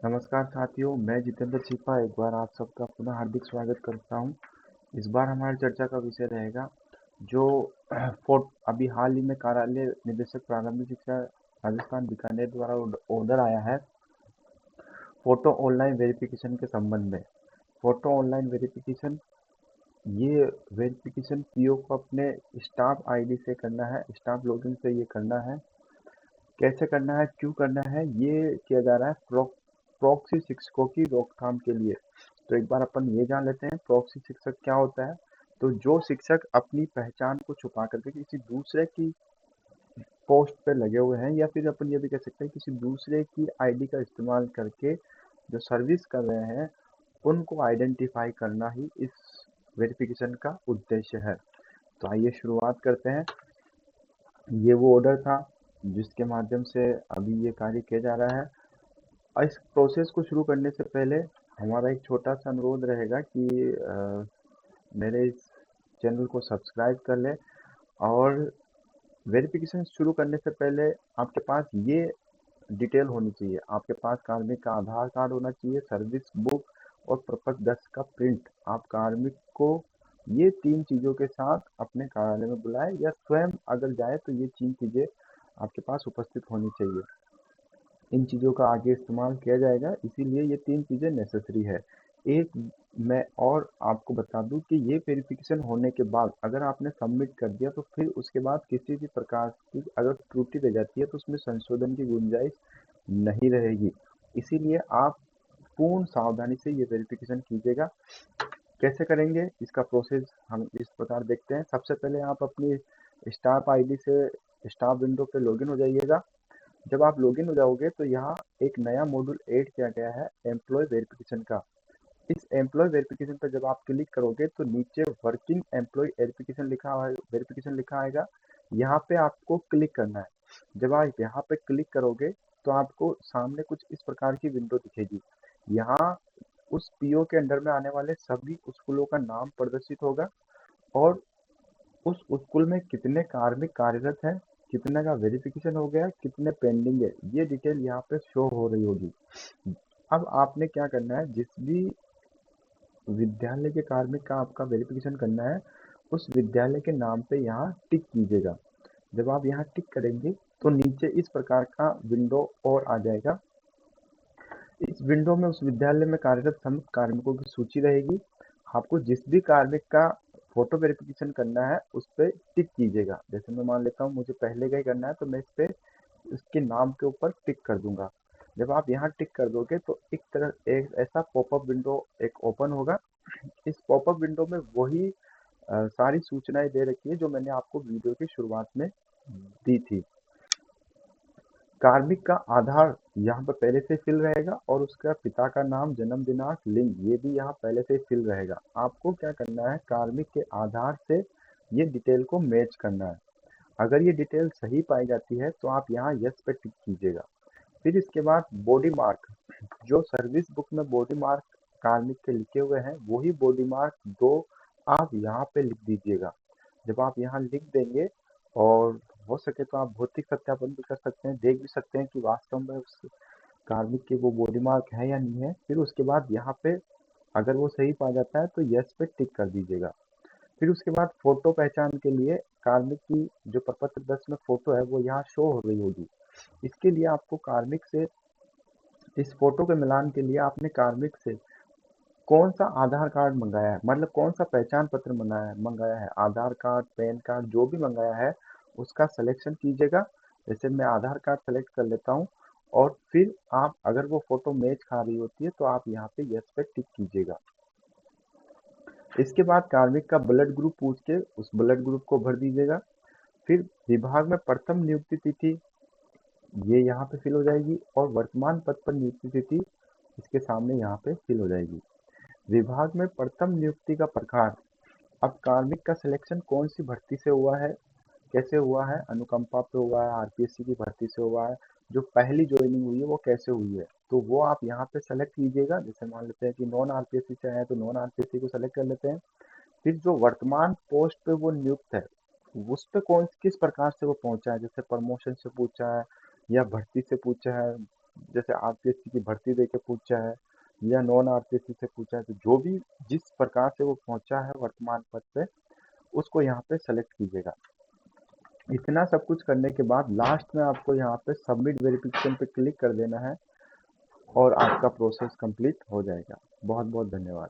नमस्कार साथियों, मैं जितेंद्र छिपा एक बार आप सबका पुनः हार्दिक स्वागत करता हूं। इस बार हमारी चर्चा का विषय रहेगा जो अभी हाल ही में कार्यालय निदेशक प्रारंभिक शिक्षा राजस्थान बीकानेर द्वारा ऑर्डर आया है फोटो ऑनलाइन वेरिफिकेशन के संबंध में। फोटो ऑनलाइन वेरिफिकेशन, ये वेरिफिकेशन पीओ को अपने स्टाफ आईडी से करना है, स्टाफ लॉगिन से ये करना है। कैसे करना है, क्यों करना है, ये किया जा रहा है प्रॉक्सी शिक्षकों की रोकथाम के लिए। तो एक बार अपन ये जान लेते हैं प्रॉक्सी शिक्षक क्या होता है। तो जो शिक्षक अपनी पहचान को छुपा करके किसी दूसरे की पोस्ट पे लगे हुए हैं, या फिर अपन ये भी कह सकते हैं किसी दूसरे की आईडी का इस्तेमाल करके जो सर्विस कर रहे हैं, उनको आइडेंटिफाई करना ही इस वेरिफिकेशन का उद्देश्य है। तो आइए शुरुआत करते हैं। ये वो ऑर्डर था जिसके माध्यम से अभी ये कार्य किया जा रहा है। और इस प्रोसेस को शुरू करने से पहले हमारा एक छोटा सा अनुरोध रहेगा कि मेरे इस चैनल को सब्सक्राइब कर लें। और वेरिफिकेशन शुरू करने से पहले आपके पास ये डिटेल होनी चाहिए। आपके पास कार्मिक का आधार कार्ड होना चाहिए, सर्विस बुक और प्रपत्र 10 का प्रिंट। आप कार्मिक को ये 3 चीज़ों के साथ अपने कार्यालय में बुलाएं, या स्वयं अगर जाए तो ये 3 चीज़ें आपके पास उपस्थित होनी चाहिए। इन चीज़ों का आगे इस्तेमाल किया जाएगा, इसीलिए ये 3 चीज़ें नेसेसरी है। एक मैं और आपको बता दूं कि ये वेरिफिकेशन होने के बाद अगर आपने सबमिट कर दिया तो फिर उसके बाद किसी भी प्रकार की अगर त्रुटि रह जाती है तो उसमें संशोधन की गुंजाइश नहीं रहेगी। इसीलिए आप पूर्ण सावधानी से ये वेरिफिकेशन कीजिएगा। कैसे करेंगे इसका प्रोसेस हम इस प्रकार देखते हैं। सबसे पहले आप अपनी स्टाफ आईडी से स्टाफ विंडो पे लॉगिन हो जाइएगा। जब आप लॉगिन हो जाओगे तो यहाँ एक नया मॉड्यूल ऐड किया गया है एम्प्लॉय वेरिफिकेशन का। इस एम्प्लॉय वेरिफिकेशन पर जब आप क्लिक करोगे तो नीचे वर्किंग एम्प्लॉय वेरिफिकेशन लिखा आएगा। यहाँ पे आपको क्लिक करना है। जब आप यहाँ पे क्लिक करोगे तो आपको सामने कुछ इस प्रकार की विंडो दिखेगी। यहाँ उस पीओ के अंडर में आने वाले सभी स्कूलों का नाम प्रदर्शित होगा, और उस स्कूल में कितने कार्मिक कार्यरत हैं, कितने का वेरिफिकेशन हो गया, कितने पेंडिंग है, ये डिटेल यहाँ पे शो हो रही होगी। अब आपने क्या करना है, जिस भी विद्यालय के कार्मिक का आपका वेरिफिकेशन करना है उस विद्यालय के नाम पे यहाँ टिक कीजिएगा। जब आप यहाँ टिक करेंगे तो नीचे इस प्रकार का विंडो और आ जाएगा। इस विंडो में उस विद्यालय में कार्यरत सभी कार्मिकों की सूची रहेगी। आपको जिस भी कार्मिक का फोटो वेरिफिकेशन करना है उस पर टिक कीजिएगा। जैसे मैं मान लेता हूँ मुझे पहले का ही करना है तो मैं इस पे उसके नाम के ऊपर टिक कर दूंगा। जब आप यहाँ टिक कर दोगे तो एक ऐसा पॉपअप विंडो एक ओपन होगा। इस पॉपअप विंडो में वही सारी सूचनाएं दे रखी है जो मैंने आपको वीडियो की शुरुआत में दी थी। कार्मिक का आधार यहाँ पर पहले से फिल रहेगा, और उसका पिता का नाम, जन्म दिनांक, लिंग, ये भी यहाँ पहले से फिल रहेगा। आपको क्या करना है, कार्मिक के आधार से ये डिटेल को मैच करना है। अगर ये डिटेल सही पाई जाती है तो आप यहाँ यस पे टिक कीजिएगा। फिर इसके बाद बॉडी मार्क, जो सर्विस बुक में बॉडी मार्क कार्मिक के लिखे हुए हैं वही बॉडी मार्क 2 आप यहाँ पे लिख दीजिएगा। जब आप यहाँ लिख देंगे, और हो सके तो आप भौतिक सत्यापन भी कर सकते हैं, देख भी सकते हैं कि वास्तव में उस कार्मिक के वो बॉडी मार्क है या नहीं है। फिर उसके बाद यहाँ पे अगर वो सही पा जाता है तो यस पे टिक कर दीजिएगा। फिर उसके बाद फोटो पहचान के लिए कार्मिक की जो प्रपत्र 10 में फोटो है वो यहाँ शो हो रही होगी। इसके लिए आपको कार्मिक से इस फोटो के मिलान के लिए आपने कार्मिक से कौन सा आधार कार्ड मंगाया है, मतलब कौन सा पहचान पत्र मंगाया है, आधार कार्ड, पैन कार्ड, जो भी मंगाया है उसका सिलेक्शन कीजिएगा। जैसे मैं आधार कार्ड सेलेक्ट कर लेता हूँ, और फिर आप अगर वो फोटो मैच खा रही होती है तो आप यहाँ पे यस पे टिक कीजिएगा। इसके बाद कार्मिक का ब्लड ग्रुप पूछ के उस ब्लड ग्रुप को भर दीजिएगा। फिर विभाग में प्रथम नियुक्ति तिथि ये यहाँ पे फिल हो जाएगी, और वर्तमान पद पर नियुक्ति तिथि इसके सामने यहाँ पे फिल हो जाएगी। विभाग में प्रथम नियुक्ति का प्रकार, अब कार्मिक का सिलेक्शन कौन सी भर्ती से हुआ है, कैसे हुआ है, अनुकंपा पे हुआ है, आरपीएससी की भर्ती से हुआ है, जो पहली ज्वाइनिंग हुई है वो कैसे हुई है, तो वो आप यहाँ पे सेलेक्ट कीजिएगा। जैसे मान लेते हैं कि नॉन आरपीएससी से आए तो नॉन आरपीएससी को सेलेक्ट कर लेते हैं। फिर जो वर्तमान पोस्ट पे वो नियुक्त है उस पे कौन किस प्रकार से वो पहुंचा है, जैसे प्रमोशन से पूछा है या भर्ती से पूछा है, जैसे आरपीएससी की भर्ती देके पूछा है या नॉन आरपीएससी से पूछा है, तो जो भी जिस प्रकार से वो पहुंचा है वर्तमान पद पे, उसको यहाँ पे सेलेक्ट कीजिएगा। इतना सब कुछ करने के बाद लास्ट में आपको यहाँ पे सबमिट वेरिफिकेशन पे क्लिक कर देना है और आपका प्रोसेस कंप्लीट हो जाएगा। बहुत बहुत धन्यवाद।